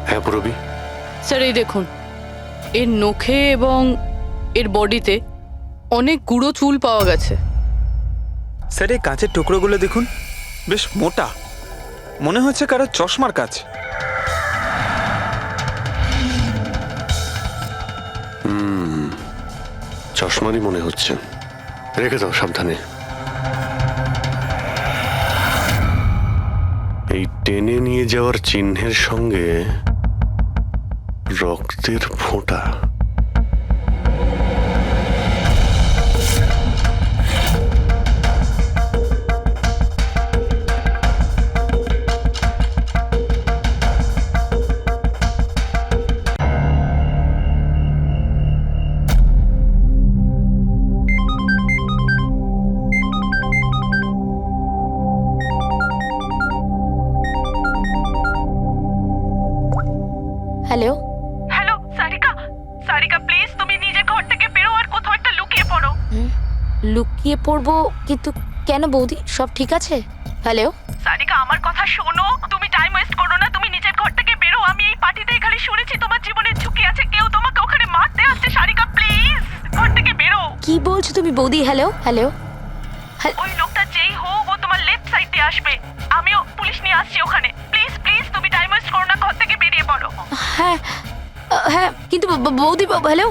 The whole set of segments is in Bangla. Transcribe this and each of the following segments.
হ্যাঁ পূরবী। স্যার এই দেখুন, এর নখে এবং এর বডিতে অনেক গুঁড়ো চুল পাওয়া গেছে। স্যার এই কাঁচের টুকরোগুলো দেখুন, বেশ মোটা, মনে হচ্ছে কারো চশমার কাঁচ। চশমারই মনে হচ্ছে। রেখে দাও সাবধানে। এই টেনে নিয়ে যাওয়ার চিহ্নের সঙ্গে রক্তের ফোঁটা। Hello hello Sarika, Sarika please তুমি নিজের ঘর থেকে বেরো আর কোথাও একটা লুকিয়ে পড়ো। লুকিয়ে পড়বো? কিন্তু কেন বৌদি, সব ঠিক আছে? হ্যালো সারিকা আমার কথা শোনো, তুমি টাইম ওয়েস্ট করো না, তুমি নিজের ঘর থেকে বেরো। আমি এই পার্টিতে এখানে শুনেছি তোমার জীবনের ঝুঁকি আছে, কেউ তোমাকে ওখানে মারতে আসছে। সারিকা প্লিজ ঘর থেকে বেরো। কি বলছো তুমি বৌদি? হ্যালো হ্যালো ওই লোকটা যেই হোক ও তোমার লেফট সাইড দিয়ে আসবে, আমিও পুলিশ নিয়ে আসছি ওখানে। প্লিজ প্লিজ তুমি টাইম ওয়েস্ট করো না, ঘর থেকে বেরিয়ে পড়ো। হ্যাঁ হ্যাঁ, কিন্তু বৌদি হ্যালো।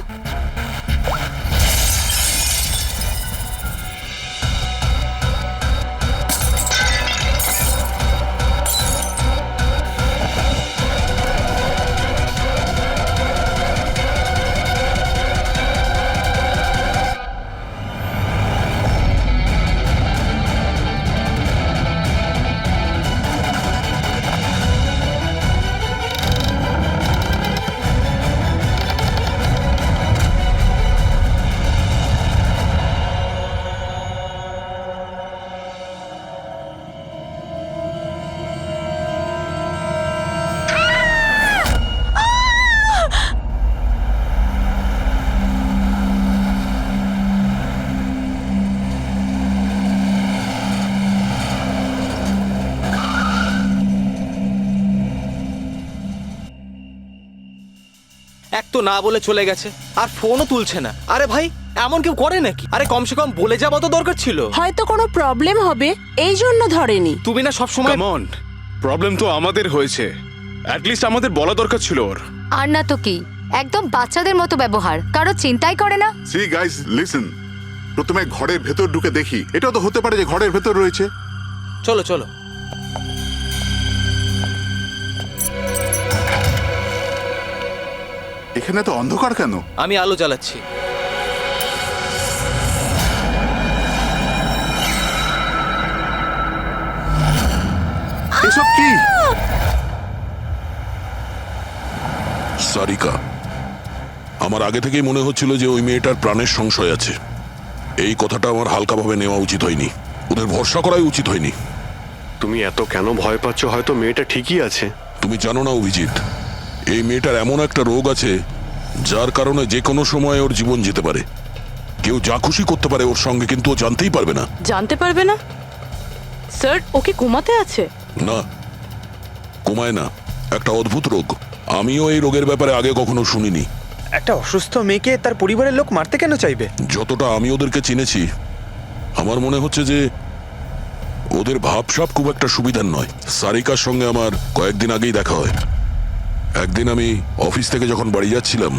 এক তো না বলে চলে গেছে, আর ফোনও তুলছে না। আরে ভাই, এমন কেউ করে নাকি? আরে কমসে কম বলে যাওয়া তো দরকার ছিল। হয়তো কোনো প্রবলেম হবে এই জন্য ধরেনি। তুমি না সব সময় কাম অন, প্রবলেম তো আমাদের হয়েছে, অ্যাটলিস্ট আমাদের বলা দরকার ছিল ওর। আর না তো কি, একদম বাচ্চাদের মতো ব্যবহার, কারো চিন্তাই করে না। সি গাইস লিসেন, প্রথমে ঘরের ভেতর ঢুকে দেখি। এটাও তো হতে পারে যে ঘরের ভেতর রয়েছে। চলো চলো। এখানে তো অন্ধকার কেন? আমি আলো জ্বালাচ্ছি। এসব কি? সারিকা, আমার আগে থেকেই মনে হচ্ছিল যে ওই মেয়েটার প্রাণের সংশয় আছে। এই কথাটা আমার হালকাভাবে নেওয়া উচিত হয়নি, ওদের ভরসা করাই উচিত হয়নি। তুমি এত কেন ভয় পাচ্ছ? হয়তো মেয়েটা ঠিকই আছে। তুমি জানো না অভিজিৎ, এই মেয়েটার এমন একটা রোগ আছে যার কারণে যে কোনো সময় ওর জীবন যেতে পারে। কেউ যা খুশি করতে পারে ওর সঙ্গে, কিন্তু ও জানতেই পারবে না। জানতে পারবে না? স্যার ওকে ঘুমাতে আছে? না, কমায় না, একটা অদ্ভুত রোগ। আমিও এই রোগের ব্যাপারে আগে কখনো শুনিনি। একটা অসুস্থ মেয়েকে তার পরিবারের লোক মারতে কেন চাইবে? যতটা আমি ওদেরকে চিনেছি, আমার মনে হচ্ছে যে ওদের ভাবসাব খুব একটা সুবিধার নয়। সারিকার সঙ্গে আমার কয়েকদিন আগেই দেখা হয়। একদিন আমি অফিস থেকে যখন বাড়ি যাচ্ছিলাম,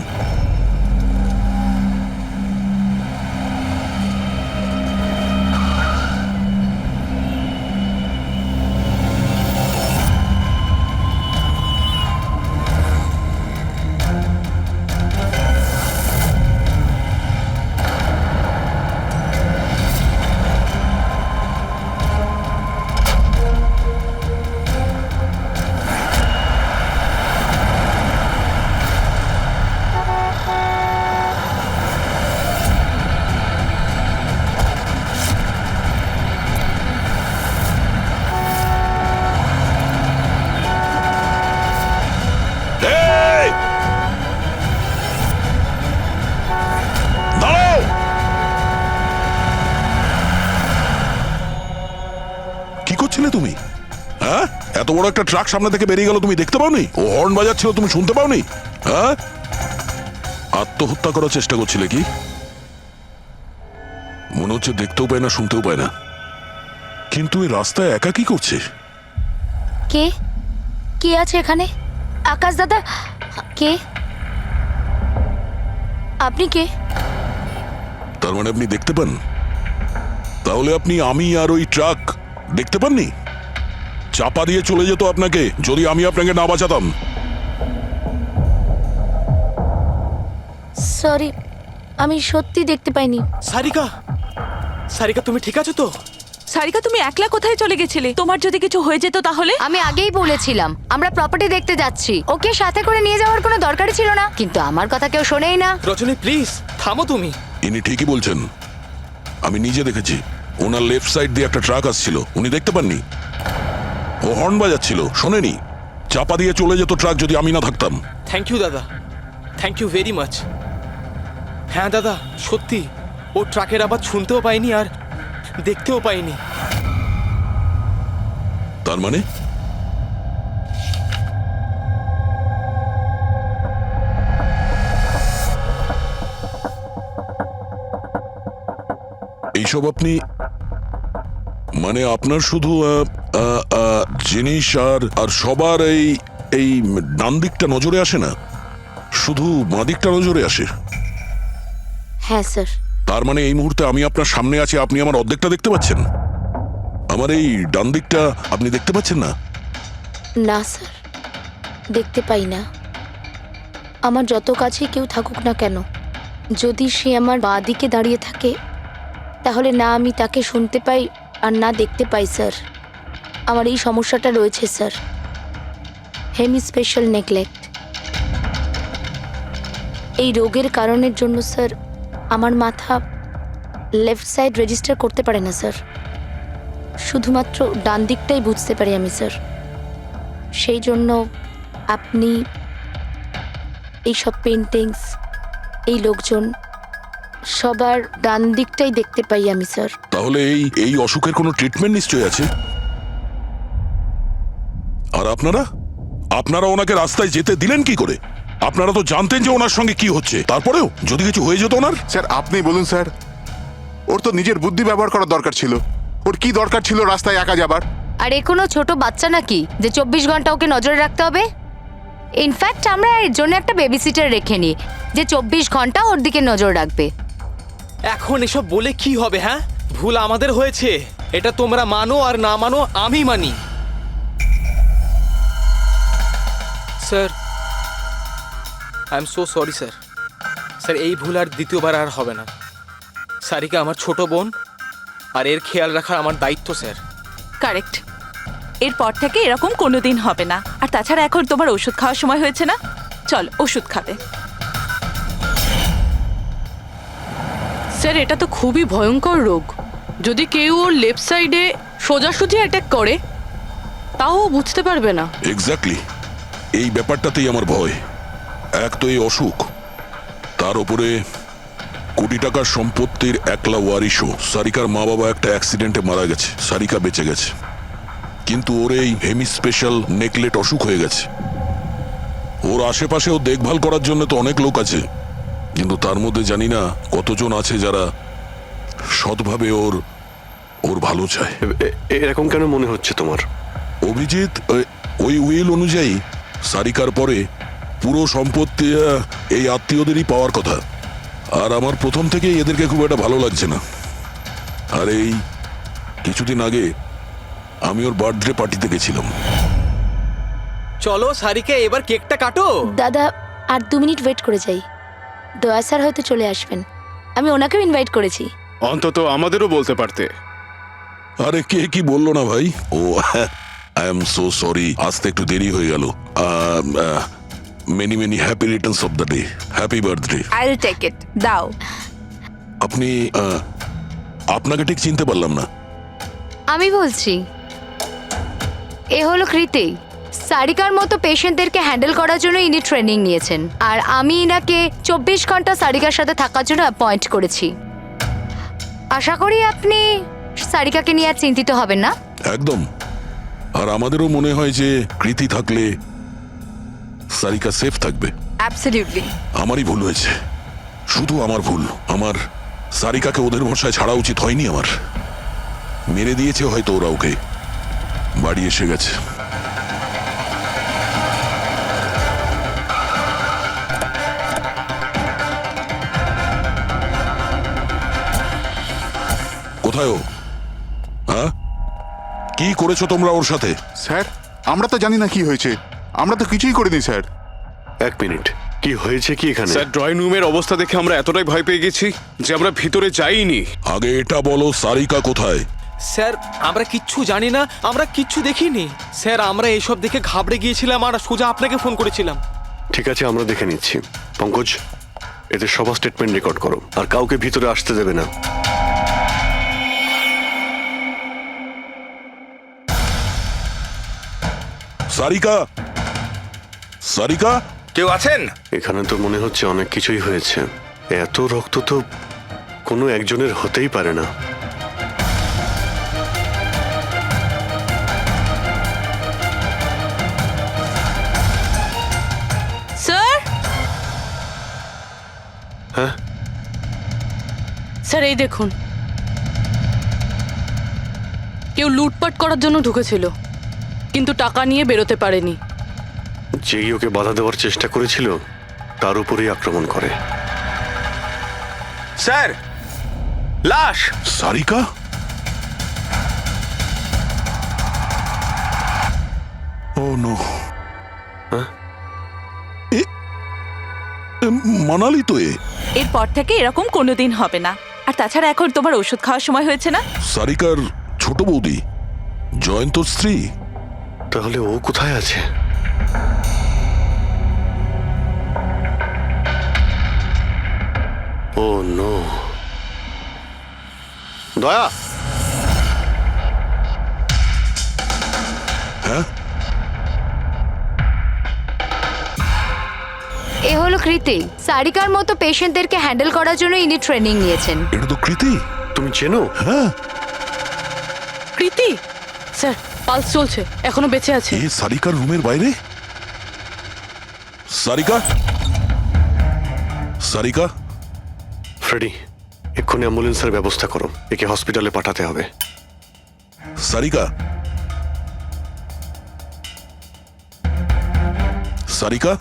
এত বড় একটা ট্রাক সামনে থেকে বেরিয়ে গেল, তুমি দেখতে পাওনি? ও হর্ন বাজাচ্ছিল, তুমি শুনতে পাওনি? হ্যাঁ, আত্মহত্যা করার চেষ্টা করছিলে কি? মনে হচ্ছে দেখতেও পায় না, শুনতেও পায় না। কিন্তু এই রাস্তায় একা কি করছে? কে কে আছে এখানে? আকাশ দাদা, কে আপনি? কে? তার মানে আপনি দেখতে পান? তাহলে আপনি আমি আর ওই ট্রাক দেখতে পাননি? চাপা দিয়ে চলে যেত আপনাকে যদি আমি আপনাকে না বাঁচাতাম। সরি, আমি সত্যি দেখতে পাইনি। সারিকা, সারিকা তুমি ঠিক আছো তো? সারিকা, তুমি একলা কোথায় চলে গেছিলে? তোমার যদি কিছু হয়ে যেত তাহলে? আমি আগেই বলেছিলাম আমরা প্রপার্টি দেখতে যাচ্ছি, ওকে সাথে করে নিয়ে যাওয়ার কোনো দরকারই ছিল না, কিন্তু আমার কথা কেউ শোনেই না। রজনী প্লিজ থামো তুমি। ইনি ঠিকই বলছেন, আমি নিজে দেখেছি। ওনার লেফট সাইড দিয়ে একটা ট্রাক আসছিল, উনি দেখতে পাননি। ও হর্ন বাজাচ্ছিল, শোনেনি। চাপা দিয়ে চলে যেত ট্রাক যদি আমি না থাকতাম। থ্যাংক ইউ দাদা, থ্যাংক ইউ ভেরি মাচ। হ্যাঁ দাদা, সত্যি ও ট্রাকের আবার শুনতেও পাইনি আর দেখতেও পাইনি। তার মানে এইসব আপনি, মানে আপনার শুধু জিনিস আর সবার এই এই ডান দিকটা নজরে আসে না, শুধু বাঁ দিকটা নজরে আসে। হ্যাঁ স্যার। তার মানে এই মুহূর্তে আমি আপনার সামনে আছি, আপনি আমার অর্ধেকটা দেখতে পাচ্ছেন, আমার এই ডান দিকটা আপনি দেখতে পাচ্ছেন না? না স্যার, দেখতে পাই না। আমার যত কাছে কেউ থাকুক না কেন, যদি সে আমার বাঁ দিকে দাঁড়িয়ে থাকে তাহলে না আমি তাকে শুনতে পাই আর না দেখতে পাই স্যার। আমার এই সমস্যাটা রয়েছে স্যার, হেমি স্পেশাল নেগলেক্ট। এই রোগের কারণের জন্য স্যার আমার মাথা লেফট সাইড রেজিস্টার করতে পারে না স্যার, শুধুমাত্র ডান দিকটাই বুঝতে পারি আমি স্যার। সেই জন্য আপনি এইসব পেন্টিংস, এই লোকজন, সবার ডান দিকটাই দেখতে পাই আমি স্যার। তাহলে এই এই অসুখের কোনো ট্রিটমেন্ট নিশ্চয়ই আছে। আর আপনারা আপনারা ওনাকে রাস্তায় যেতে দিলেন কি করে? আপনারা তো জানতেন যে ওনার সঙ্গে কি হচ্ছে, তারপরেও যদি কিছু হয়ে যেত ওনার। স্যার আপনি বলুন স্যার, ওর তো নিজের বুদ্ধি ব্যবহার করার দরকার ছিল। ওর কি দরকার ছিল রাস্তায় একা যাবার? আর এ কোনো ছোট বাচ্চা নাকি যে 24 ঘন্টা ওকে নজরে রাখতে হবে? ইনফ্যাক্ট আমরা এর জন্য একটা বেবি সিটার রেখে নিই যে 24 ঘন্টা ওর দিকে নজর রাখবে। এখন এসব বলে কি হবে? হ্যাঁ, ভুল আমাদের হয়েছে, এটা তোমরা মানো আর না মানো আমি মানি। Sir I am so sorry sir. Sir এই ভুল আর দ্বিতীয়বার আর হবে না। সারিকা আমার ছোট বোন, আর এর খেয়াল রাখার আমার দায়িত্ব স্যার। কারেক্ট, এরপর থেকে এরকম কোনোদিন হবে না। আর তাছাড়া এখন তোমার ওষুধ খাওয়ার সময় হয়েছে না, চল ওষুধ খাবে। স্যার এটা তো খুবই ভয়ঙ্কর রোগ, যদি কেউ ওর লেফট সাইডে সোজাসুজি অ্যাটাক করে তাও ও বুঝতে পারবে না। এক্স্যাক্টলি, এই ব্যাপারটাতেই আমার ভয়। এক তো এই অসুখ, তার উপরে কোটি টাকার সম্পত্তির একলা ওয়ারিশও। সারিকার মা বাবা একটা অ্যাক্সিডেন্টে মারা গেছে, সারিকা বেঁচে গেছে, কিন্তু ওর এই হেমি স্পেশাল নেকলেট অসুখ হয়ে গেছে। ওর আশেপাশেও দেখভাল করার জন্য তো অনেক লোক আছে, কিন্তু তার মধ্যে জানি না কতজন আছে যারা সৎভাবে ওর ওর ভালো চায়। এরকম কেন মনে হচ্ছে তোমার? অভিজিৎ, ওই উইল অনুযায়ী সারিকার পরে পুরো সম্পত্তি এই আত্মীয়দেরই পাওয়ার কথা, আর আমার প্রথম থেকেই এদেরকে খুব একটা ভালো লাগছে না। আর এই কিছুদিন আগে আমি ওর বার্থডে পার্টিতে গেছিলাম। চলো সারিকা, এবার কেকটা কাটো। দাদা আর 2 মিনিট ওয়েট করে যাই, দয়া স্যার হয়তো চলে আসবেন, আমি ওনাকেও ইনভাইট করেছি। অন্তত আমাদেরও বলতে পারতে। আরে কে কি বললো না ভাই? Oh I am so sorry, আসতে একটু দেরি হয়ে গেল। Many many happy returns of the day, happy birthday. I will take it, দাও। আপনি আপনাকে ঠিক চিনতে পারলাম না। আমি বলছি, এ হলো কৃতি। সারিকার মতো পেশেন্টদেরকে হ্যান্ডেল করার জন্য ইনি ট্রেনিং নিয়েছেন, আর আমি ইনাকে 24 ঘন্টা সারিকার সাথে থাকার জন্য অ্যাপয়েন্ট করেছি। আশা করি আপনি সারিকাকে নিয়ে আর চিন্তিত হবেন না। একদম, আর আমাদেরও মনে হয় যে কৃতি থাকলে সারিকা সেফ থাকবে। অ্যাবসলিউটলি। আমারই ভুল হয়েছে, শুধু আমার ভুল। আমার সারিকাকে ওদের ভরসায় ছাড়া উচিত হয়নি আমার। মেরে দিয়েছে হয়তো ওরা ওকে, বাড়ি এসে গেছে। কোথায় ও? হ্যাঁ, কি করেছো তোমরা ওর সাথে? স্যার আমরা তো জানি না কি হয়েছে, আমরা তো কিছুই করিনি স্যার। এক মিনিট, কি হয়েছে কি এখানে? স্যার, ড্রয়িং রুমের অবস্থা দেখে আমরা এতটাই ভয় পেয়ে গেছি যে আমরা ভিতরে যাইনি। আগে এটা বলো, সারিকা কোথায়? স্যার আমরা কিচ্ছু জানি না, আমরা কিচ্ছু দেখিনি স্যার। আমরা এইসব দেখে ঘাবড়ে গিয়েছিলাম আর সোজা আপনাকে ফোন করেছিলাম। ঠিক আছে, আমরা দেখে নিচ্ছি। পঙ্কজ, এদের সবার স্টেটমেন্ট রেকর্ড করো, আর কাউকে ভিতরে আসতে দেবে না। সারিকা, সারিকা, কেউ আছেন? এখানে তো মনে হচ্ছে অনেক কিছুই হয়েছে। এত রক্ত তো কোনো একজনের হতেই পারে না। স্যার, হ্যাঁ, স্যার এই দেখুন, কেউ লুটপাট করার জন্য ঢুকেছিল, কিন্তু টাকা নিয়ে বেরোতে পারেনি। যেই ওকে বাধা দেওয়ার চেষ্টা করেছিল তার উপরেই আক্রমণ করে। স্যার, লাশ! সারিকা? ও নো, মানালি তো এরপর থেকে এরকম কোনোদিন হবে না। আর তাছাড়া এখন তোমার ওষুধ খাওয়ার সময় হয়েছে না? সারিকার ছোট বৌদি, জয়ন্তর স্ত্রী। তাহলে ও কোথায় আছে? ও নো। দয়া, হ্যাঁ, এ হলো কৃতি। সারিকার মতো পেশেন্টদেরকে হ্যান্ডেল করার জন্য ইনি ট্রেনিং নিয়েছেন। এটা তো কৃতি। তুমি চেনো? হ্যাঁ, কৃতি স্যার, পালস চলছে, এখনো বেঁচে আছে। এ সারিকার রুমের বাইরে? সারিকা, সারিকা, ফ্রেডি, এক্ষুনি অ্যাম্বুলেন্সের ব্যবস্থা করো, একে হসপিটালে পাঠাতে হবে। সারিকা, সারিকা,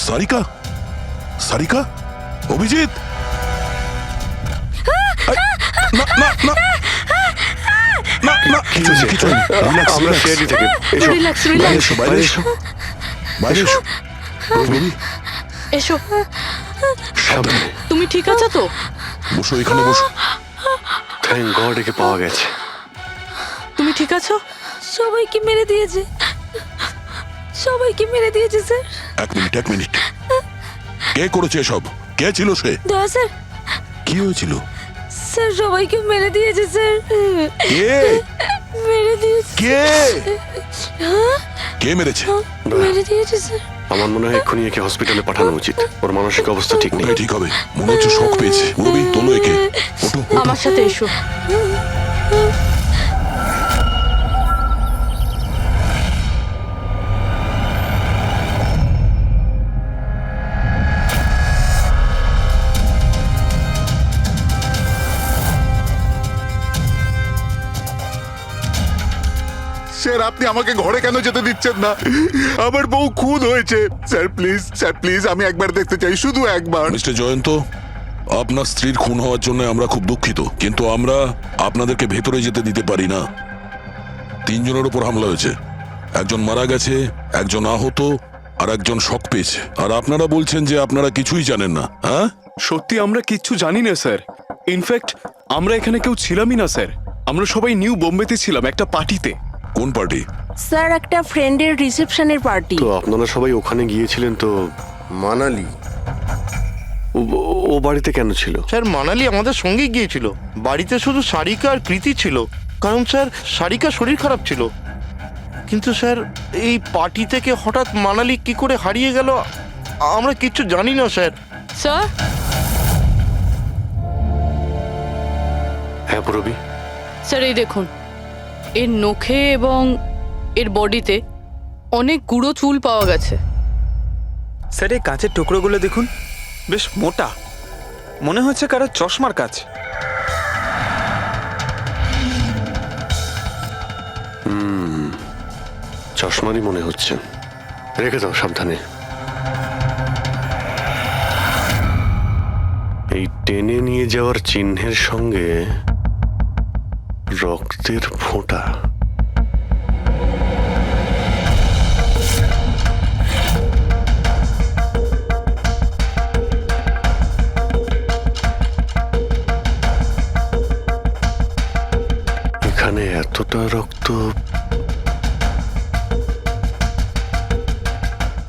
সারিকা, সারিকা, অভিজিৎ! এই, না না না না না, কিছু নেই, কিছু নেই। Relax, আমরা relax. সিআইডি থেকে। এসো, রিল্যাক্স, বাইরে রিল্যাক্স, এসো, বাইরে এসো, বাইরে এসো। রবি, এসো। সাবধানে। তুমি ঠিক আছো তো? বসো, এখানে বসো। থ্যাংক গড, একে পাওয়া গেছে। তুমি ঠিক আছো? সবাইকে মেরে দিয়েছে, সবাইকে মেরে দিয়েছে স্যার। এক মিনিট, এক মিনিট। কে করেছে এসব? কে ছিল সে? দয়া স্যার, কি হয়েছিল? স্যার সবাইকে মেরে দিয়েছে স্যার। কে? মেরে দিয়েছে, কে? কে মেরেছে? মেরে দিয়েছে স্যার। আমার মনে হয় এক্ষুনি একে হসপিটালে পাঠানো উচিত, ওর মানসিক অবস্থা ঠিক নেই। ওটাই ঠিক হবে, মনে হচ্ছে শক পেয়েছে। রবি, তোলো একে। ওঠো, ওঠো। আমার সাথে এসো। স্যার আপনি আমাকে ঘরে কেন যেতে দিচ্ছেন না? আমার বউ খুন হয়েছে। স্যার প্লিজ, স্যার প্লিজ, আমি একবার দেখতে চাই, শুধু একবার। মিস্টার জয়ন্ত, আপনার স্ত্রীর খুন হওয়ার জন্য আমরা খুব দুঃখিত, কিন্তু আমরা আপনাদেরকে ভেতরে যেতে দিতে পারি না। 3 জনের উপর হামলা হয়েছে, একজন মারা গেছে, একজন আহত, আর একজন শক পেয়েছে। আর আপনারা বলছেন যে আপনারা কিছুই জানেন না। হ্যাঁ, সত্যি আমরা কিচ্ছু জানি না স্যার। ইনফ্যাক্ট আমরা এখানে কেউ ছিলামই না স্যার। আমরা সবাই নিউ বোম্বেতে ছিলাম একটা পার্টিতে। কোন পার্টি? স্যার একটা ফ্রেন্ডের রিসেপশনের পার্টি। তো আপনারা সবাই ওখানে গিয়েছিলেন তো? মানালি। ও বাড়িতে কেন ছিল? স্যার মানালি আমাদের সঙ্গে গিয়েছিল। বাড়িতে শুধু সারিকা আর কৃতি ছিল, কারণ স্যার সারিকা শরীর খারাপ ছিল। কিন্তু স্যার এই পার্টি থেকে হঠাৎ মানালি কি করে হারিয়ে গেল আমরা কিচ্ছু জানি না স্যার। স্যার, হ্যাঁ পুরবি, স্যার এই দেখুন, এর নখে এবং এর বডিতে অনেক গুঁড়ো চুল পাওয়া গেছে। স্যার এই কাঁচের টুকরোগুলো দেখুন, বেশ মোটা, মনে হচ্ছে কারো চশমার কাজ। চশমারই মনে হচ্ছে। রেখে দাও সাবধানে। এই টেনে নিয়ে যাওয়ার চিহ্নের সঙ্গে রক্তের ফোঁটা। এখানে এতটা রক্ত,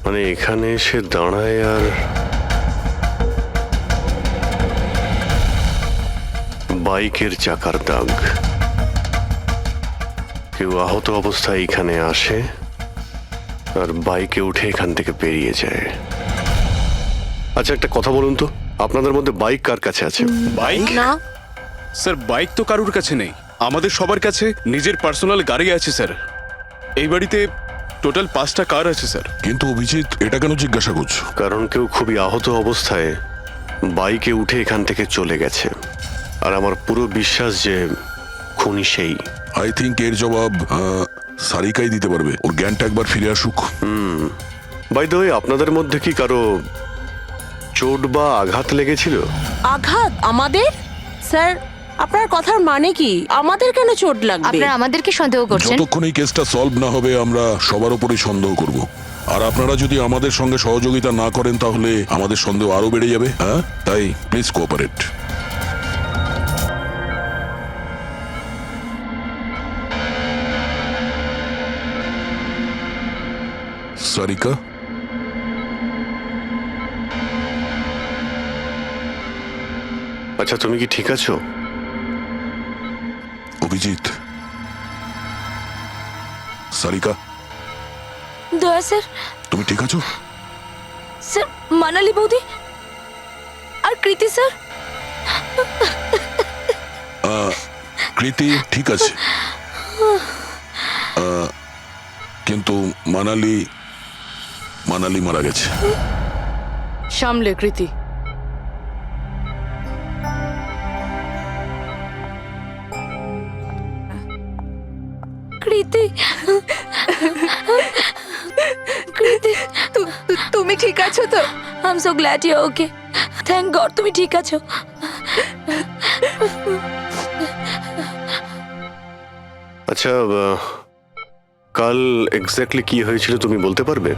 মানে এখানে এসে দাঁড়ায় আর বাইকের চাকার দাগ। কেউ আহত অবস্থায় এখানে আসে আর বাইকে উঠে এখান থেকে বেরিয়ে যায়। আচ্ছা একটা কথা বলুন তো, আপনাদের মধ্যে বাইক কার কাছে আছে? বাইক? না স্যার বাইক তো কারুর কাছে নেই, আমাদের সবার কাছে নিজের পার্সোনাল গাড়ি আছে স্যার। এই বাড়িতে টোটাল 5টা কার আছে স্যার। কিন্তু অভিজিৎ, এটা কেন জিজ্ঞাসা করছো? কারণ কেউ খুবই আহত অবস্থায় বাইকে উঠে এখান থেকে চলে গেছে, আর আমার পুরো বিশ্বাস যে খুনি সেই। আই থিঙ্ক এর জবাব সারিকাই দিতে পারবে। ওর জ্ঞানটা একবার ফিরে আসুক। বাই দ্য ওয়ে, আপনাদের মধ্যে কি কারো চোট বা আঘাত লেগেছিল? আঘাত আমাদের? স্যার আপনার কথার মানে কি? আমাদের কেন চোট লাগবে? আপনারা আমাদেরকে সন্দেহ করছেন? যতক্ষণ এই কেসটা সলভ না হবে আমরা সবার উপরই সন্দেহ করব। আর আপনারা যদি আমাদের সঙ্গে সহযোগিতা না করেন তাহলে আমাদের সন্দেহ আরো বেড়ে যাবে। হ্যাঁ, তাই প্লিজ কোঅপারেট। সারিকা, আচ্ছা তুমি কি ঠিক আছো? অভিজিৎ, সারিকা, দয়া স্যার। তুমি ঠিক আছো? স্যার মানালি বৌদি আর কৃতি স্যার। কৃতি ঠিক আছে, কিন্তু মানালি মারা গেছে। সামলে কৃতি। কৃতি, কৃতি তুমি ঠিক আছো তো? I am so glad you okay. Thank God তুমি ঠিক আছো। আচ্ছা কাল এক্স্যাক্টলি কি হয়েছিল তুমি বলতে পারবে?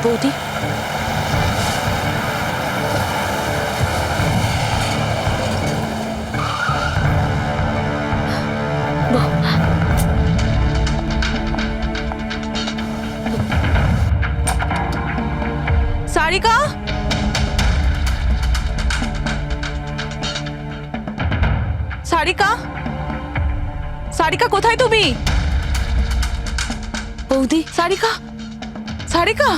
বৌদি সারিকা, সারিকা, সারিকা কোথায় তুমি? বৌদি সারিকা, সারিকা,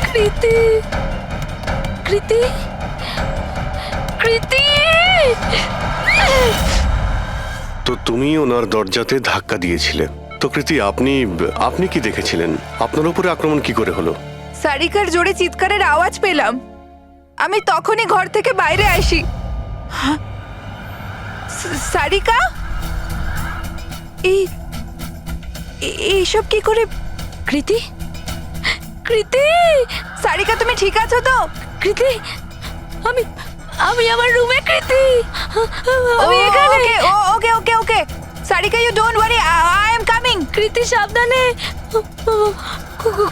কৃতি, কৃতি, কৃতি। তো তুমি ওনার দরজাতে ধাক্কা দিয়েছিলে, তো তো কৃতি, আপনি কি দেখেছিলেন? আপনার উপরে আক্রমণ কি করে হলো? সারিকার জোরে চিৎকারের আওয়াজ পেলাম, আমি তখনই ঘর থেকে বাইরে আসি। সারিকা, এইসব কি করে? কৃতি, কৃতি, সারিকা তুমি ঠিক আছো তো? কৃতি, আমি আমি আমার রুমে। কৃতি, আমি এখানে। Okay okay okay Sarika, you don't worry, I am coming. Kriti সাবধানে,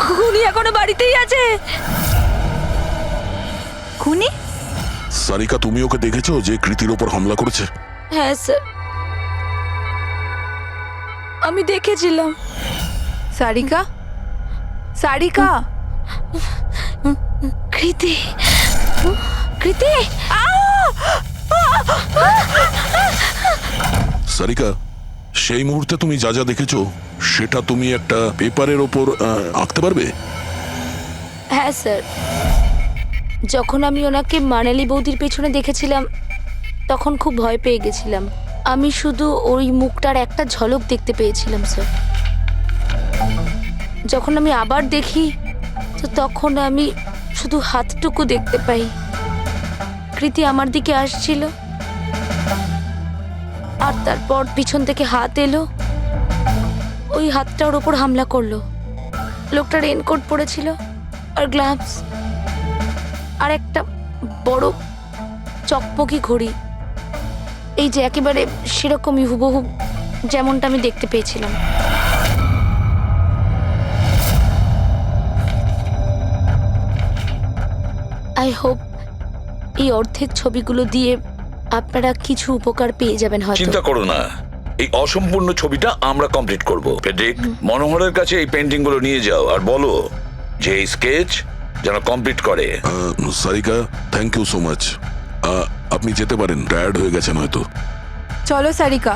খুনি এখনো বাড়িতেই আছে। খুনি? সারিকা, তুমি ওকে দেখেছো যে কৃতির ওপর হামলা করেছে? হ্যাঁ স্যার, আমি দেখেছিলাম। সারিকা, সারিকা, কৃতি, কৃতি, সারিকা, সেই মুহূর্তে তুমি যা যা দেখেছো সেটা তুমি একটা পেপারের ওপর আঁকতে পারবে? হ্যাঁ স্যার, যখন আমি ওনাকে মানালি বৌদির পেছনে দেখেছিলাম তখন খুব ভয় পেয়ে গেছিলাম। আমি শুধু ওই মুখটার একটা ঝলক দেখতে পেয়েছিলাম স্যার। যখন আমি আবার দেখি তো তখন আমি শুধু হাতটুকু দেখতে পাই। কৃতি আমার দিকে আসছিল আর তারপর পিছন থেকে হাত এলো, ওই হাতটা ওর ওপর হামলা করলো। লোকটা রেনকোট পরেছিল আর গ্লাভস আর একটা বড় চকমকি ঘড়ি, এই যে একেবারে সেরকমই হুবহু যেমনটা আমি দেখতে পেয়েছিলাম। আই হোপ এই অর্ধেক ছবিগুলো দিয়ে আপনারা কিছু উপকার পেয়ে যাবেন হয়তো। চিন্তা করো না, এই অসম্পূর্ণ ছবিটা আমরা কমপ্লিট করব। ফেডরিক, মনোহরের কাছে এই পেন্টিং গুলো নিয়ে যাও আর বলো যে এই স্কেচ যেন কমপ্লিট করে। Sarika, thank you so much. আপনি যেতে পারেন, টায়ার্ড হয়ে গেছেন হয়তো। চলো সারিকা।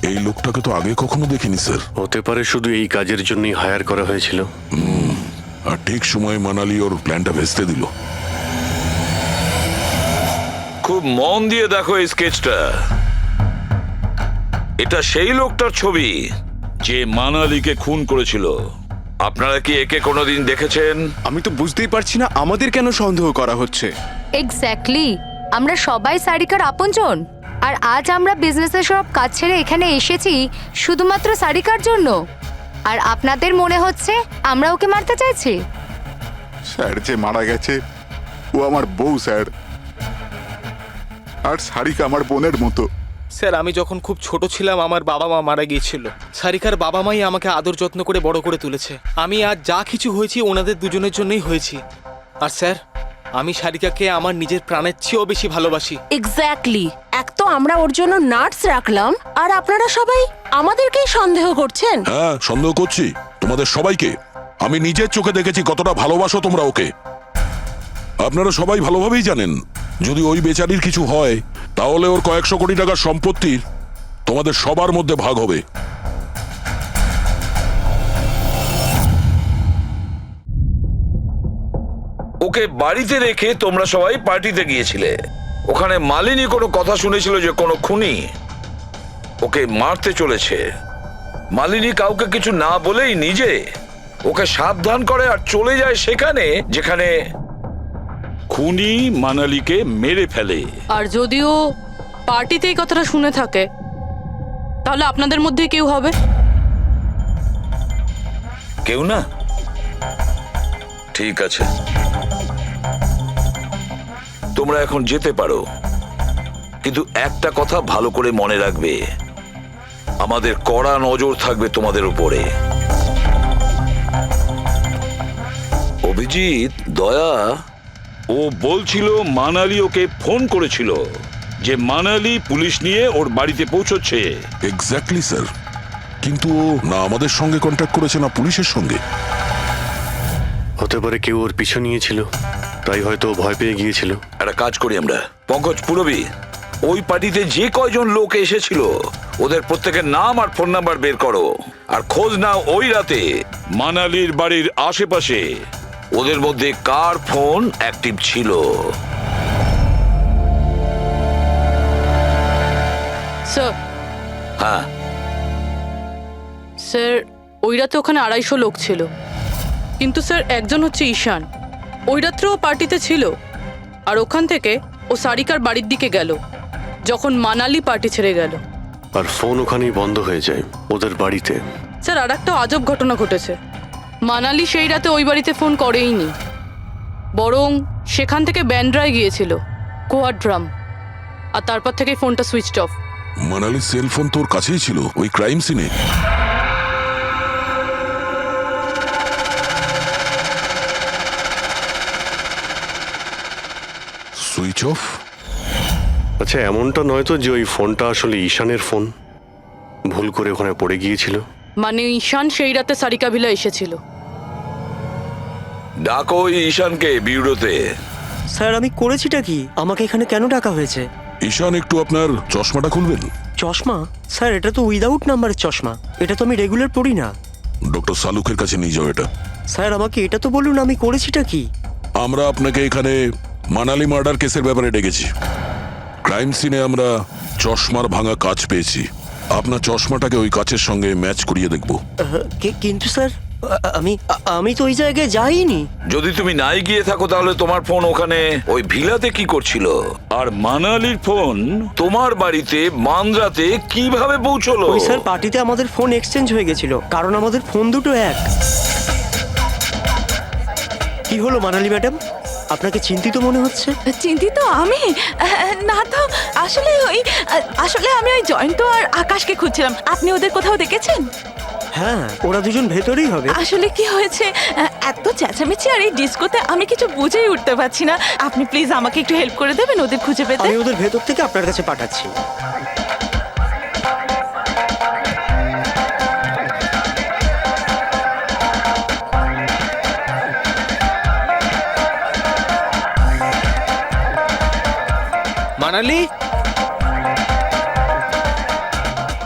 এই লোকটাকে তো আগে কখনো দেখিনি স্যার। হতে পারে শুধু এই কাজের জন্যই হায়ার করা হয়েছিল। আর ঠিক সময় মানালি ওর প্ল্যানটা ভেস্তে দিল। খুব মন দিয়ে দেখো এই স্কেচটা। এটা সেই লোকটার ছবি যে মানালিকে খুন করেছিল। আপনারা কি একে কোনোদিন দেখেছেন? আমি তো বুঝতেই পারছি না আমাদের কেন সন্দেহ করা হচ্ছে। এক্স্যাক্টলি, আমরা সবাই সারিকার আপনজন, আর আজ আমরা বিজনেসের সব কাজ ছেড়ে এখানে এসেছি শুধুমাত্র সারিকার জন্য। আর আপনাদের মনে হচ্ছে আমরা ওকে মারতে চাইছি? স্যার যে মারা গেছে ও আমার বউ স্যার, আর সারিকা আমার বোনের মতো। স্যার, আমি যখন খুব ছোট ছিলাম আমার বাবা মা মারা গিয়েছিল। সারিকার বাবা মাই আমাকে আদর যত্ন করে বড় করে তুলেছে। আমি আজ যা কিছু হয়েছি ওনাদের দুজনের জন্যই হয়েছি। আর স্যার, আমি সারিকাকে আমার নিজের প্রাণের চেয়েও বেশি ভালোবাসি। এক্স্যাক্টলি, এক তো আমরা ওর জন্য নার্স রাখলাম আর আপনারা সবাই আমাদেরকেই সন্দেহ করছেন। হ্যাঁ, সন্দেহ করছি তোমাদের সবাইকে। আমি নিজের চোখে দেখেছি কতটা ভালোবাসো তোমরা ওকে। আপনারা সবাই ভালোভাবেই জানেন যদি ওই বেচারির কিছু হয় তাহলে ওর কয়েকশো কোটি টাকার সম্পত্তির তোমাদের সবার মধ্যে ভাগ হবে। ওকে বাড়িতে রেখে তোমরা সবাই পার্টিতে গিয়েছিলে। ওখানে মালিনী কোনো কথা শুনেছিল যে কোনো খুনি ওকে মারতে চলেছে। মালিনী কাউকে কিছু না বলেই নিজে ওকে সাবধান করে আর চলে যায় সেখানে যেখানে খুনি মানালিকে মেরে ফেলে। আর যদিও পার্টিতে এই কথাটা শুনে থাকে তাহলে আপনাদের মধ্যে কেউ হবে? কেউ না? ঠিক আছে, তোমরা এখন যেতে পারো, কিন্তু একটা কথা ভালো করে মনে রাখবে, আমাদের কড়া নজর থাকবে তোমাদের উপরে। অভিজিৎ, দয়া, ও বলছিল মানালি ওকে ফোন করেছিল যে মানালি পুলিশ নিয়ে ওর বাড়িতে পৌঁছচ্ছে। এক্স্যাক্টলি স্যার, কিন্তু ও না আমাদের সঙ্গে কন্ট্যাক্ট করেছে না পুলিশের সঙ্গে। হতে পারে কেউ ওর পিছু নিয়েছিল, তাই হয়তো ও ভয় পেয়ে গিয়েছিল। একটা কাজ করি আমরা, পঙ্কজ, পুরবী, ওই পার্টিতে যে কয়জন লোক এসেছিল ওদের প্রত্যেকের নাম আর ফোন নাম্বার বের করো আর খোঁজ নাও ওই রাতে মানালির বাড়ির আশেপাশে ওদের মধ্যে কার ফোন অ্যাক্টিভ ছিল? স্যার হ্যাঁ, স্যার ওই রাতে ওখানে 250 লোক ছিল, কিন্তু স্যার একজন হচ্ছে ঈশান। ওই রাত্রেও পার্টিতে ছিল, আর ওখান থেকে ও সারিকার বাড়ির দিকে গেল যখন মানালি পার্টি ছেড়ে গেল। আর ফোন ওখানেই বন্ধ হয়ে যায় ওদের বাড়িতে। স্যার আর একটা আজব ঘটনা ঘটেছে। মানালি সেই রাতে ওই বাড়িতে ফোন করেইনি, বরং সেখান থেকে ব্যান্ড্রায় গিয়েছিল কোয়াড্রাম, আর তারপর থেকে ফোনটা সুইচড অফ। মানালির সেল ফোন তোর কাছেই ছিল ওই ক্রাইম সিনে? Switch off? আচ্ছা, এমনটা নয় তো যে ওই ফোনটা আসলে ঈশানের ফোন, ভুল করে ওখানে পড়ে গিয়েছিল? মানে ঈশান সেই রাতে সারিকা ভিলা এসেছিল। ডাকো ওই ঈশানকে বিউরোতে। স্যার আমি করেছিটা কি? আমাকে এখানে কেন ডাকা হয়েছে? ঈশান, একটু আপনার চশমাটা খুলবেন? চশমা? স্যার এটা তো উইদাউট নাম্বারের চশমা, এটা তো আমি রেগুলার পড়ি না। ডক্টর সালুকের কাছে নিয়ে যাও এটা। স্যার আমাকে এটা তো বলুন আমি করেছিটা কি? আমরা আপনাকে এখানে মানালি মার্ডার কেসের ব্যাপারে ডেকেছি। ক্রাইম সিনে আমরা চশমার ভাঙা কাঁচ পেয়েছি। আপনার চশমাটাকে ওই কাচের সঙ্গে ম্যাচ করিয়ে দেখব। কিন্তু স্যার আমি তো ওই জায়গায় যাইনি। যদি তুমি নাই গিয়ে থাকো তাহলে তোমার ফোন ওখানে ওই ভিলাতে কি করছিল? আর মানালির ফোন তোমার বাড়িতে মান্দ্রাতে কিভাবে পৌঁছলো? ওই স্যার পার্টিতে আমাদের ফোন এক্সচেঞ্জ হয়ে গেছিল, কারণ আমাদের ফোন দুটো এক। কি হলো মানালি ম্যাডাম, আপনাকে চিন্তিত মনে হচ্ছে? চিন্তিত আমি? না তো, আসলে আমি ওই জয়ন্ত আর আকাশকে খুঁজছিলাম। আপনি ওদের কোথাও দেখেছেন? হ্যাঁ, ওরা দুজন ভেতরেই হবে। আসলে কি হয়েছে, এত চেঁচামেচি আর এই ডিস্কোতে আমি কিছু বুঝেই উঠতে পারছি না। আপনি প্লিজ আমাকে একটু হেল্প করে দেবেন ওদের খুঁজে পেতে? আমি ওদের ভেতর থেকে আপনার কাছে পাঠাচ্ছি। মানালি,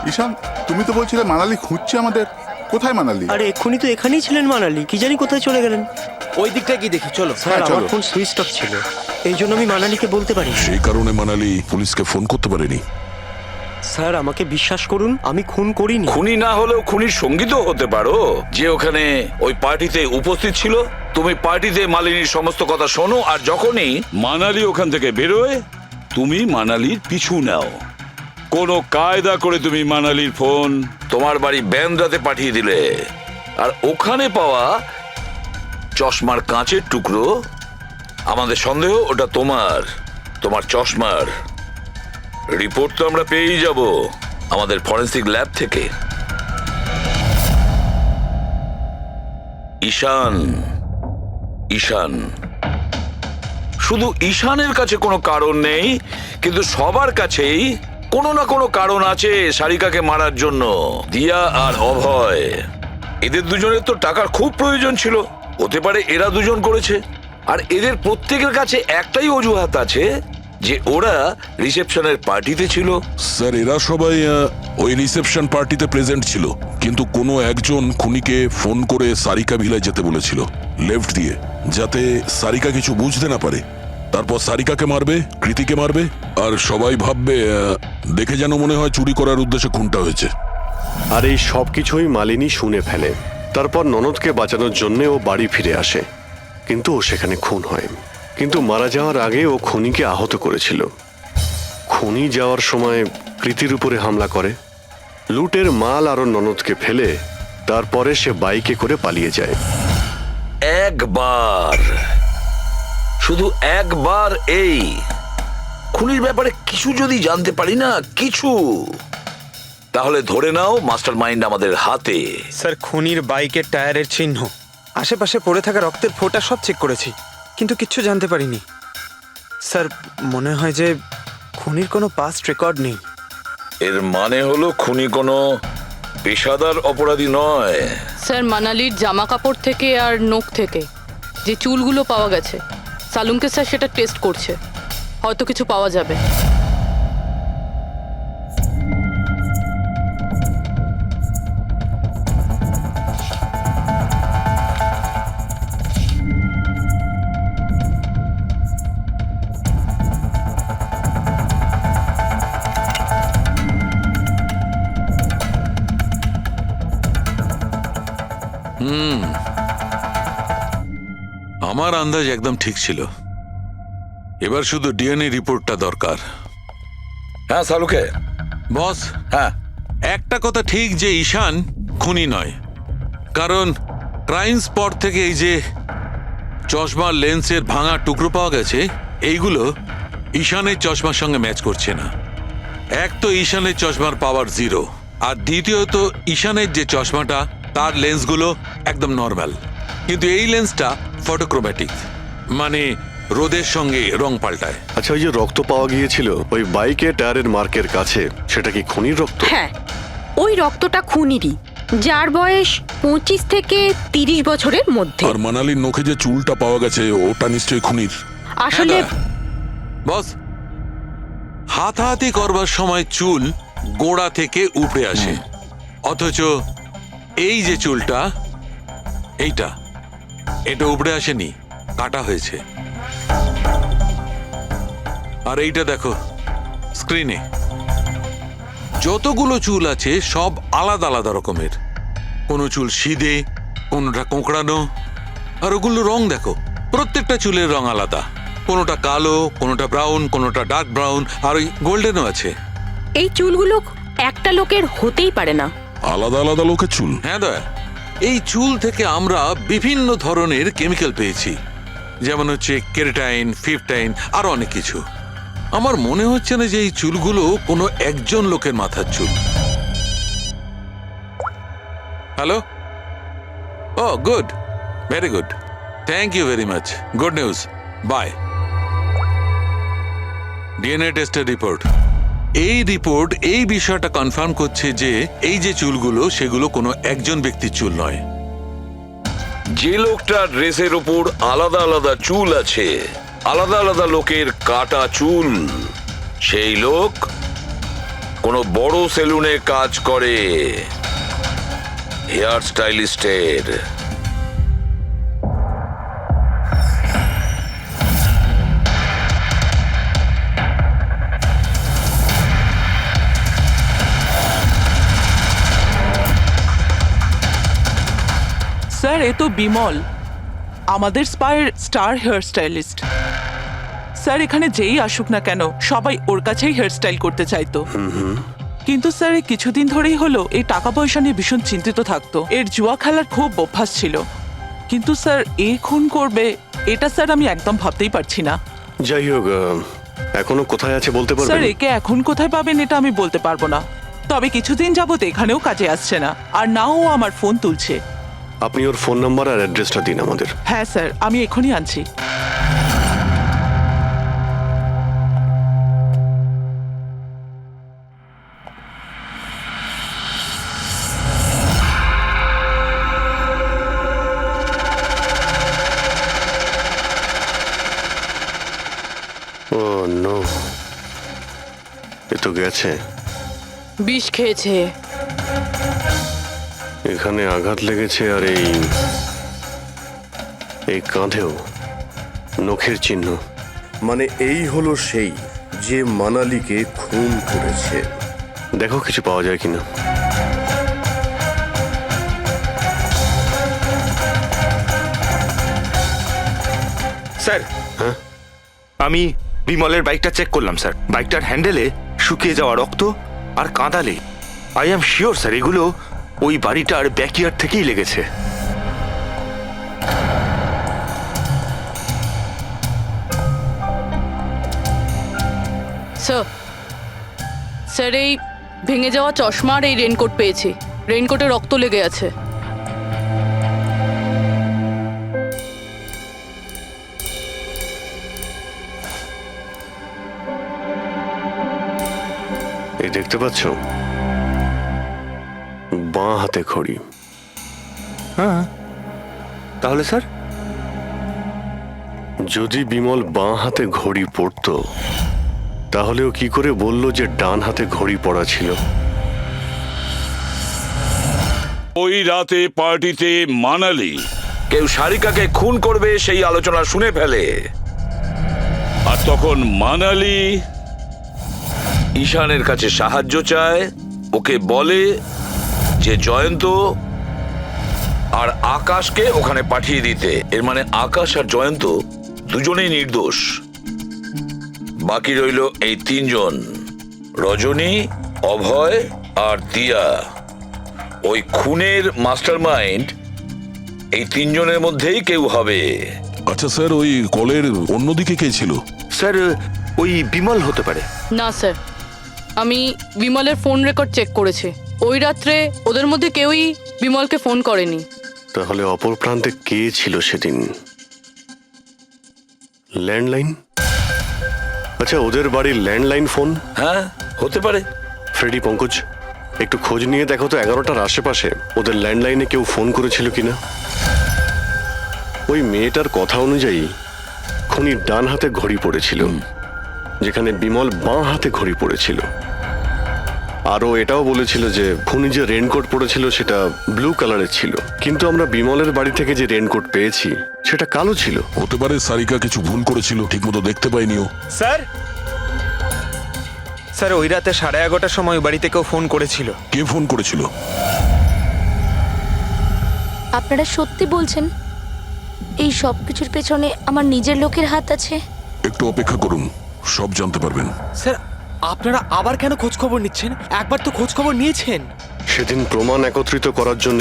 ঈশান, তুমি তো বলছিলে মানালি খুঁজছে আমাদের। কোথায় মানালি? আরে এক্ষুনি তো এখানেই ছিলেন মানালি, কি জানি কোথায় চলে গেলেন। ওই দিকটা কি দেখি, চলো। স্যার আমার ফোন সুইচ অফ ছিল, এই জন্য আমি মানালিকে বলতে পারি। সেই কারণে মানালি পুলিশকে ফোন করতে পারেনি। স্যার আমাকে বিশ্বাস করুন, আমি খুন করিনি। খুনি না হলেও খুনির সঙ্গী তো হতে পারো, যে ওখানে ওই পার্টিতে উপস্থিত ছিল। তুমি পার্টিতে মালিনীর সমস্ত কথা শোনো, আর যখনই মানালি ওখান থেকে বেরোয় তুমি মানালির পিছু নাও। কোনো কায়দা করে তুমি মানালির ফোন তোমার বাড়ি ব্যান্দ্রাতে পাঠিয়ে দিলে, আর ওখানে পাওয়া চশমার কাঁচের টুকরো, আমাদের সন্দেহ ওটা তোমার চশমার রিপোর্ট তো আমরা পেয়েই যাব আমাদের ফরেন্সিক ল্যাব থেকে। ঈশান শুধু ঈশানের কাছে কোনো কারণ নেই, কিন্তু সবার কাছেই কোনো না কোনো কারণ আছে সারিকাকে মারার জন্য। দিয়া আর অভয়, এদের দুজনের তো টাকার খুব প্রয়োজন ছিল, হতে পারে এরা দুজন করেছে। আর এদের প্রত্যেকের কাছে একটাই অজুহাত আছে, যে ওরা রিসেপশনের পার্টিতে ছিল। স্যার এরা সবাই ওই রিসেপশন পার্টিতে প্রেজেন্ট ছিল, কিন্তু কোনো একজন খুনিকে ফোন করে সারিকা ভিলায় যেতে বলেছিল লেফট দিয়ে, যাতে সারিকা কিছু বুঝতে না পারে। তারপর সারিকাকে মারবে, কৃতিকে মারবে, আর সবাই ভাববে দেখে যেন মনে হয় চুরি করার উদ্দেশ্যে খুনটা হয়েছে। আর এই সব কিছুই মালিনী শুনে ফেলে। তারপর ননদকে বাঁচানোর জন্য ও বাড়ি ফিরে আসে, কিন্তু ও সেখানে খুন হয়। কিন্তু মারা যাওয়ার আগে ও খুনিকে আহত করেছিল। খুনি যাওয়ার সময় কৃতির উপরে হামলা করে, লুটের মাল আরো ননদকে ফেলে তারপরে সে বাইকে করে পালিয়ে যায়। শুধু একবার এই খুনির ব্যাপারে কিছু যদি জানতে পারি না, কিছু, তাহলে ধরে নাও মাস্টার মাইন্ড আমাদের হাতে। স্যার খুনির বাইকের টায়ারের চিহ্ন, আশেপাশে পড়ে থাকা রক্তের ফোঁটা সব চেক করেছি, কিন্তু কিচ্ছু জানতে পারিনি। স্যার মনে হয় যে খুনির কোনো পাস্ট রেকর্ড নেই। এর মানে হলো খুনি কোনো পেশাদার অপরাধী নয়। স্যার মানালির জামা কাপড় থেকে আর নখ থেকে যে চুলগুলো পাওয়া গেছে, সালুমকে স্যার সেটা টেস্ট করছে, হয়তো কিছু পাওয়া যাবে। আমার আন্দাজ একদম ঠিক ছিল। এবার শুধু ডিএনএ রিপোর্টটা দরকার। হ্যাঁ সালুকে। বস, হ্যাঁ, একটা কথা ঠিক যে ঈশান খুনি নয়, কারণ ক্রাইম স্পট থেকে এই যে চশমার লেন্সের ভাঙা টুকরো পাওয়া গেছে, এইগুলো ঈশানের চশমার সঙ্গে ম্যাচ করছে না। এক তো ঈশানের চশমার পাওয়ার 0, আর দ্বিতীয়ত ঈশানের যে চশমাটা তার লেন্সগুলো একদম নর্মাল, কিন্তু এই লেন্সটা ফটোক্রোম্যাটিক, মানে রোদের সঙ্গে রং পাল্টায়। আচ্ছা, ওই যে রক্ত পাওয়া গিয়েছিল ওই বাইকের টায়ারের মার্কের কাছে, সেটা কি খুনির রক্ত? হ্যাঁ, ওই রক্তটা খুনিরই, যার বয়স 25 থেকে 30 বছরের মধ্যে। আর মানালির নখে যে চুলটা পাওয়া গেছে ওটা নিশ্চয়ই খুনির। আসলে বস, হাতাহাতি করবার সময় চুল গোড়া থেকে উপড়ে আসে, অথচ এই যে চুলটা, এটা উপড়ে আসেনি, কাটা হয়েছে। আর এইটা দেখো স্ক্রিনে, যতগুলো চুল আছে সব আলাদা আলাদা রকমের। কোনো চুল সিধে, কোনোটা কোঁকড়ানো, আর ওগুলো রং দেখো, প্রত্যেকটা চুলের রং আলাদা, কোনোটা কালো, কোনোটা ব্রাউন, কোনোটা ডার্ক ব্রাউন, আর ওই গোল্ডেনও আছে। এই চুলগুলো একটা লোকের হতেই পারে না। আলাদা আলাদা লোকের চুল? হ্যাঁ দয়া, এই চুল থেকে আমরা বিভিন্ন ধরনের কেমিক্যাল পেয়েছি, যেমন হচ্ছে কেরাটিন, ফিফটাইন, আরো অনেক কিছু। আমার মনে হচ্ছে না যে এই চুলগুলো কোনো একজন লোকের মাথার চুল। Hello? Oh good, very good, thank you very much, good news, bye. DNA টেস্টের রিপোর্ট, এই রিপোর্ট এই বিষয়টা কনফার্ম করছে যে এই যে চুলগুলো সেগুলো কোনো একজন ব্যক্তির চুল নয়। যে লোকটার ড্রেসের উপর আলাদা আলাদা চুল আছে, আলাদা আলাদা লোকের কাটা চুল, সেই লোক কোনো বড় সেলুনে কাজ করে, হেয়ার স্টাইলিস্টের। স্যার, এ তো বিমল, আমাদের স্পায়ের স্টার হেয়ার স্টাইলিস্ট। স্যার, এখানে যেই আসুক না কেন সবাই ওর কাছেই হেয়ার স্টাইল করতে চাইতো, কিন্তু স্যার এই কিছুদিন ধরেই হলো এই টাকা পয়সা নিয়ে ভীষণ চিন্তিত থাকতো। এর জুয়া খেলার খুব অভ্যাস ছিল, কিন্তু স্যার এই খুন করবে এটা স্যার আমি একদম ভাবতেই পারছি না। যাই হোক, এখনো কোথায় আছে বলতে স্যার, পারবেন? একে এখন কোথায় পাবেন এটা আমি বলতে পারবো না, তবে কিছুদিন যাবত এখানেও কাজে আসছে না, আর নাও আমার ফোন তুলছে। আপনি ওর ফোন নাম্বার আর অ্যাড্রেসটা দিন আমাদের। হ্যাঁ স্যার, আমি এখনই আনছি। ও নো, এ তো গেছে। বিষ খেয়েছে। এখানে আঘাত লেগেছে, আর এই কাঁধেও নখের চিহ্ন। মানে এই হলো সেই যে মানালিকে খুন করেছে। দেখো কিছু পাওয়া যায় কিনা। স্যার, হ্যাঁ, আমি বিমলের বাইকটা চেক করলাম স্যার। বাইকটার হ্যান্ডেলে শুকিয়ে যাওয়া রক্ত আর কাঁদালে। আই এম শিওর স্যার এগুলো ওই বাড়িটার ব্যাকইয়ার্ড থেকেই লেগেছে। স্যার, এই ভেঙে যাওয়া চশমা আর এই রেনকোট পেয়েছি। রেনকোটে রক্ত লেগে আছে। এই দেখতে পাচ্ছ, বাঁ হাতে ঘড়ি। হ্যাঁ, তাহলে স্যার যদি বিমল বাঁ হাতে ঘড়ি পরতো, তাহলে ও কি করে বললো যে ডান হাতে ঘড়ি পরা ছিল? ওই রাতে পার্টিতে মানালি কেউ সারিকাকে খুন করবে সেই আলোচনা শুনে ফেলে, আর তখন মানালি ঈশানের কাছে সাহায্য চায়। ওকে বলে যে জয়ন্ত আর আকাশকে ওখানে পাঠিয়ে দিতে। এর মানে আকাশ আর জয়ন্ত দুজনেই নির্দোষ। বাকি রইল এই তিনজন, রজনী, অভয় আর দিয়া। ওই খুনের মাস্টারমাইন্ড এই তিনজনের মধ্যেই কেউ হবে। আচ্ছা স্যার, ওই কলের অন্যদিকে কে ছিল? স্যার ওই বিমল হতে পারে। না স্যার, আমি বিমলের ফোন রেকর্ড চেক করেছি। ওই রাত্রে ওদের মধ্যে কেউই বিমলকে ফোন করেনি। তাহলে অপর প্রান্তে কে ছিল সেদিন? ল্যান্ডলাইন? আচ্ছা, ওদের বাড়ির ল্যান্ডলাইন ফোন? হ্যাঁ, হতে পারে। ফ্রেডি, পঙ্কজ, একটু খোঁজ নিয়ে দেখো তো 11টার আশেপাশে ওদের ল্যান্ডলাইনে কেউ ফোন করেছিল কিনা। ওই মেয়েটার কথা অনুযায়ী খুনির ডান হাতে ঘড়ি পড়েছিল, যেখানে বিমল বাঁ হাতে ঘড়ি পড়েছিল। আরও এটাও বলেছিল যে খুনি যে রেনকোট পরেছিল সেটা ব্লু কালারের ছিল, কিন্তু আমরা বিমলের বাড়ি থেকে যে রেনকোট পেয়েছি সেটা কালো ছিল। হতে পারে সারিকা কিছু ভুল করেছিল, ঠিকমতো দেখতে পাইনি ও। স্যার, স্যার ওই রাতে 11:30টার সময় বাড়িতে কেউ ফোন করেছিল। কে ফোন করেছিল? আপনারা সত্যি বলছেন এই সব কিছুর পেছনে আমার নিজের লোকের হাত আছে? একটু অপেক্ষা করুন, সব জানতে পারবেন। স্যার, আপনারা আবার কেন খোঁজ খবর নিচ্ছেন? একবার তো খোঁজ খবর নিয়েছেন। সেদিন প্রমাণ একত্রিত করার জন্য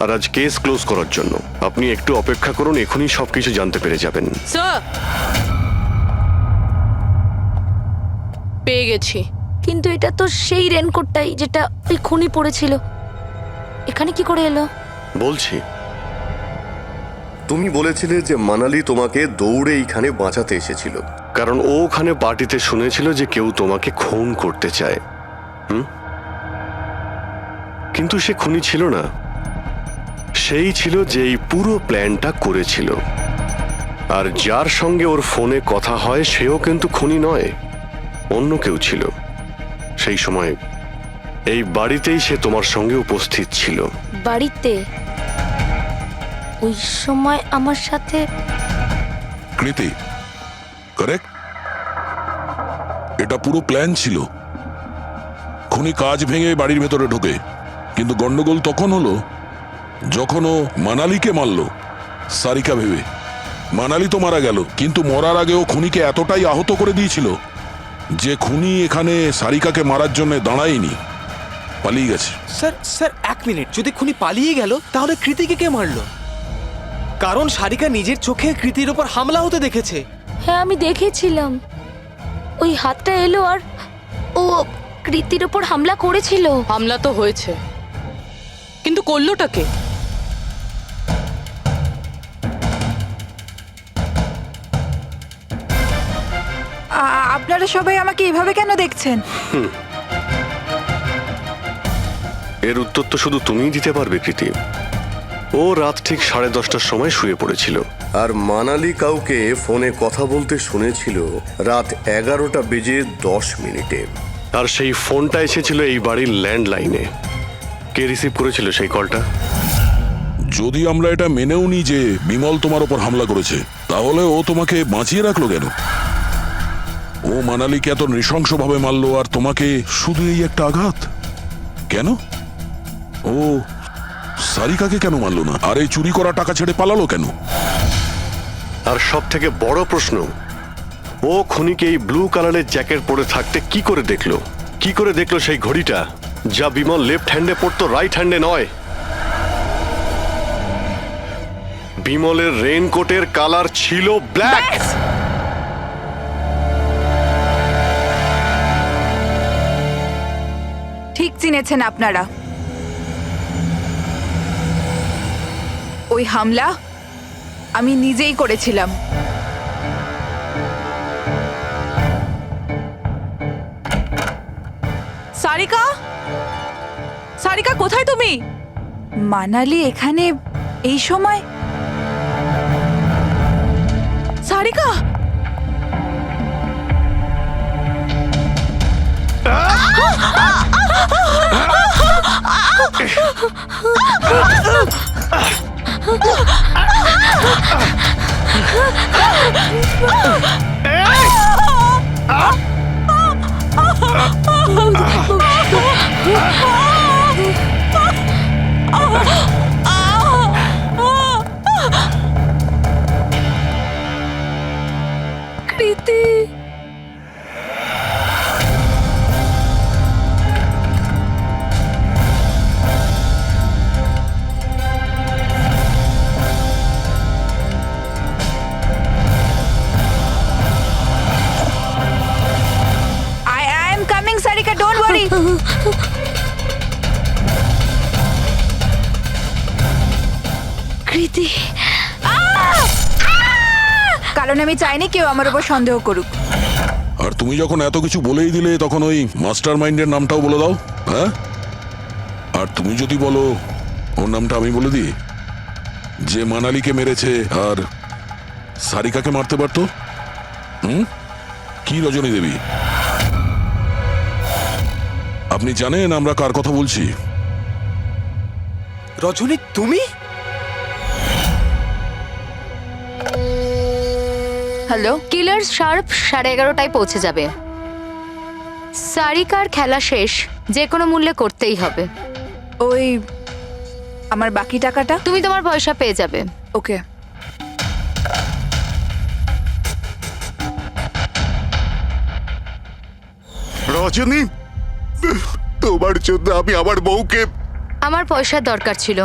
আর আজ কেস ক্লোজ করার জন্য। আপনি একটু অপেক্ষা করুন, এখনই সবকিছু জানতে পেরে যাবেন। স্যার, পেয়ে গেছি। কিন্তু এটা তো সেই রেনকোটটাই যেটা ওই খুনি পড়েছিল। এখানে কি করে এলো? বলছি, তুমি বলেছিলে যে মানালি তোমাকে দৌড়ে এইখানে বাঁচাতে এসেছিল। কারণ ও ওখানে পার্টিতে শুনেছিল যে কেউ তোমাকে খুন করতে চায়। কিন্তু সে খুনি ছিল না, সেই ছিল যে এই পুরো প্ল্যানটা করেছিল। আর যার সঙ্গে ওর ফোনে কথা হয় সেও কিন্তু খুনি নয়, অন্য কেউ ছিল। সেই সময় এই বাড়িতেই সে তোমার সঙ্গে উপস্থিত ছিল। বাড়িতে? ওই সময় আমার সাথে কৃতি, কারেক্ট? এটা পুরো প্ল্যান ছিল। খুনি কাজ ভেঙে বাড়ির ভেতরে ঢোকে, কিন্তু গন্ডগোল তখন হলো যখন ও মানালিকে মারল সারিকা ভেবে। মানালি তো মারা গেল, কিন্তু মরার আগে ও খুনিকে এতটাই আহত করে দিয়েছিল যে খুনি এখানে সারিকাকে মারার জন্য দাঁড়ায়নি, পালিয়ে গেছে। Sir sir, 1 minute. যদি খুনি পালিয়ে গেল তাহলে কৃতিকে কে মারলো? কারণ সারিকা নিজের চোখে কৃতির ওপর হামলা হতে দেখেছে। হ্যাঁ, আমি দেখেছিলাম। ওই হাতটা এলো আর ও কৃতির ওপর হামলা করেছিল। হামলা তো হয়েছে, কিন্তু করলোটা কে? আপনারা সবাই আমাকে এভাবে কেন দেখছেন? এর উত্তর তো শুধু তুমিই দিতে পারবে কৃতি। ও রাত ঠিক 10:30টার সময় শুয়ে পড়েছিল। আর মানালি কাউকে ফোনে কথা বলতে শুনেছিল রাত 11:10 আর সেই ফোনটা এসেছিল এই বাড়ির ল্যান্ডলাইনে। কে রিসিভ করেছিল সেই কলটা? যদি আমরা এটা মেনেও নিই যে বিমল তোমার ওপর হামলা করেছে, তাহলে ও তোমাকে বাঁচিয়ে রাখলো কেন? ও মানালিকে এত নৃশংসভাবে মারলো, আর তোমাকে শুধু এই একটা আঘাত কেন? ও সারিকাকে কেন মারলো না? আর এই চুরি করা টাকা ছেড়ে পালালো কেন? আর সব থেকে বড় প্রশ্ন, ও খুনিকে এই ব্লু কালারের জ্যাকেট পরে থাকতে কি করে দেখলো? কি করে দেখলো সেই ঘড়িটা যা বিমল লেফট হ্যান্ডে পড়তো, রাইট হ্যান্ডে নয়? বিমলের রেইনকোটের কালার ছিল ব্ল্যাক। ঠিক চিনেছেন আপনারা। ওই হামলা আমি নিজেই করেছিলাম। সারিকা, সারিকা কোথায় তুমি? মানালি এখানে এই সময়? সারিকা, কৃতি, কারণ আমি চাইনি কেউ আমার উপর সন্দেহ করুক। আর তুমি যখন এত কিছু বলেই দিলে তখন ওই মাস্টার মাইন্ডের নামটাও বলে দাও। হ্যাঁ, আর তুমি যদি বলো ওর নামটা আমি বলে দিই, যে মানালিকে মেরেছে আর সারিকাকে মারতে পারতো। কি রজনী দেবী, আপনি জানেন আমরা কার কথা বলছি? রজনী, তুমি? হ্যালো, কিলার শার্প 11:30টায় পৌঁছে যাবে। সারিকার খেলা শেষ, যে কোনো মূল্যে করতেই হবে। ওই আমার বাকি টাকাটা? তুমি তোমার পয়সা পেয়ে যাবে। ওকে। রজনী, তোমার জন্য আমি আমার বউকে... আমার পয়সার দরকার ছিল।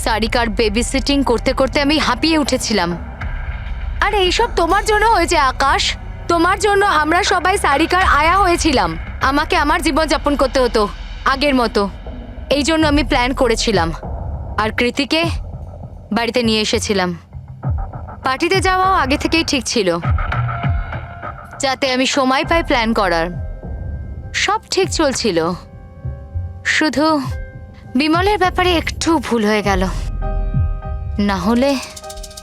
সারিকার বেবি সিটিং করতে করতে আমি হাঁপিয়ে উঠেছিলাম। আর এইসব তোমার জন্য হয়েছে আকাশ। তোমার জন্য আমরা সবাই সারিকার আয়া হয়েছিলাম। আমাকে আমার জীবন যাপন করতে হতো আগের মতো। এই জন্য আমি প্ল্যান করেছিলাম আর কৃতিকে বাড়িতে নিয়ে এসেছিলাম। পার্টিতে যাওয়াও আগে থেকেই ঠিক ছিল, যাতে আমি সময় পাই প্ল্যান করার। সব ঠিক চলছিল, শুধু বিমলের ব্যাপারে একটু ভুল হয়ে গেল। না হলে...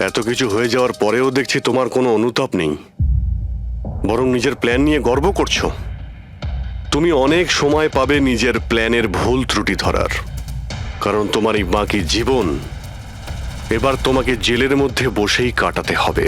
এত কিছু হয়ে যাওয়ার পরেও দেখছি তোমার কোনো অনুতাপ নেই, বরং নিজের প্ল্যান নিয়ে গর্ব করছো। তুমি অনেক সময় পাবে নিজের প্ল্যানের ভুল ত্রুটি ধরার, কারণ তোমার এই বাকি জীবন এবার তোমাকে জেলের মধ্যে বসেই কাটাতে হবে।